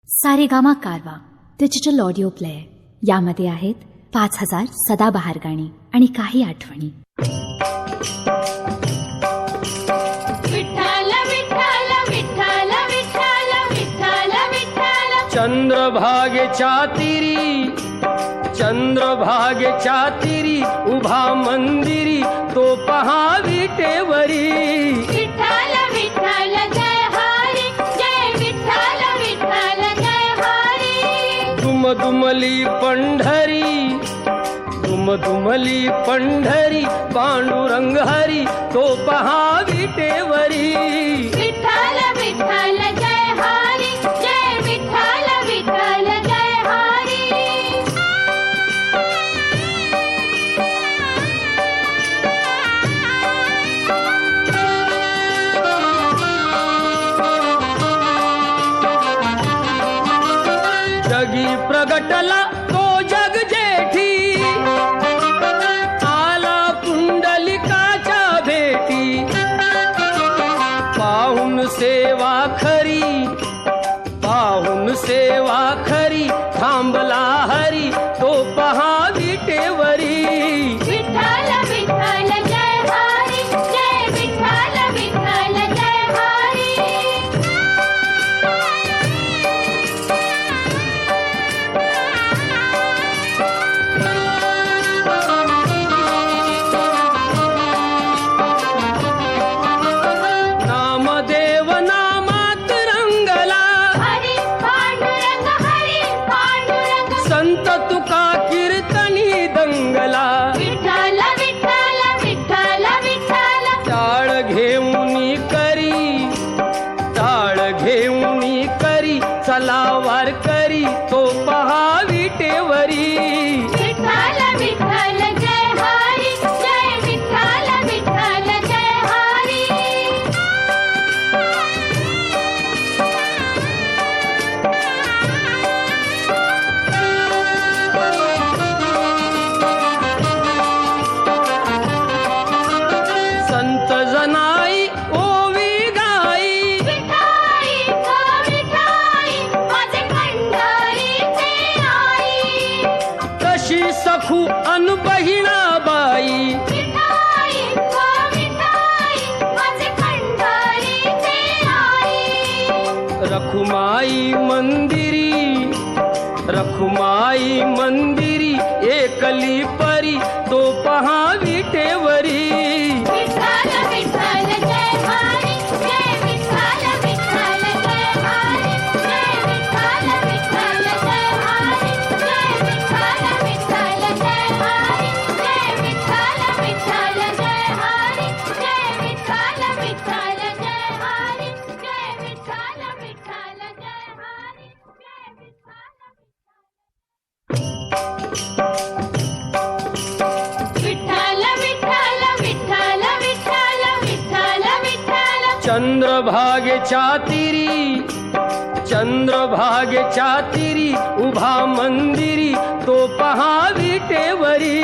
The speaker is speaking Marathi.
सारेगामा कारवा डिजिटल ऑडिओ प्लेअर. यामध्ये आहेत 5000 सदाबहार गाणी आणि काही आठवणी. विठ्ठल विठ्ठल विठ्ठल विठ्ठल विठ्ठल विठ्ठल. चंद्रभागेच्या तिरी उभा मंदिरी तो पहा विटेवरी. विठ्ठल विठ्ठल जय हरी जय विठ्ठल विठ्ठल जय हरी. दुमदुमली पंढरी पांडुरंग हरी तो पहा विटेवरी. विठ्ठल विठ्ठल जय हरी जय विठ्ठल विठ्ठल जय हरी. जगी प्रगटला तो जग जेठी आला पुंडलिकाच्या भेटी. पाहून सेवा खरी थांबला हरी तो पहा विटेवरी. विठ्ठल विठ्ठल जय हरी जय विठ्ठल विठ्ठल जय हरी. नामदेव नामात रंगला हरी पांडुरंग संत तुका कीर्तनी दंगला. विठ्ठल विठ्ठल विठ्ठल विठ्ठल. टाळ घेऊनी करी चला वार करी तो पहा विटेवरी. विठ्ठल विठ्ठल जय हरी जय विठ्ठल विठ्ठल जय हरी. संत जनाई ओवी गाई विठाई गो विठाई माझे पंढरीचे आई. कशी सखू अन बहिणाबाई. विठाई गो विठाई माझे पंढरीचे आई. रखुमाई मंदिरी एकली परी तो पहा विटेवरी. विठ्ठल विठ्ठल जय हरी जय विठ्ठल विठ्ठल जय हरी जय विठ्ठल विठ्ठल जय हरी जय विठ्ठल विठ्ठल जय हरी जय विठ्ठल विठ्ठल जय हरी जय विठ्ठल विठ्ठल जय हरी जय विठ्ठल विठ्ठल जय हरी जय विठ्ठल. विठ्ठल विठ्ठल विठ्ठल विठ्ठल विठ्ठल. चंद्रभागेच्या तिरी उभा मंदिरी तो पहा विटेवरी.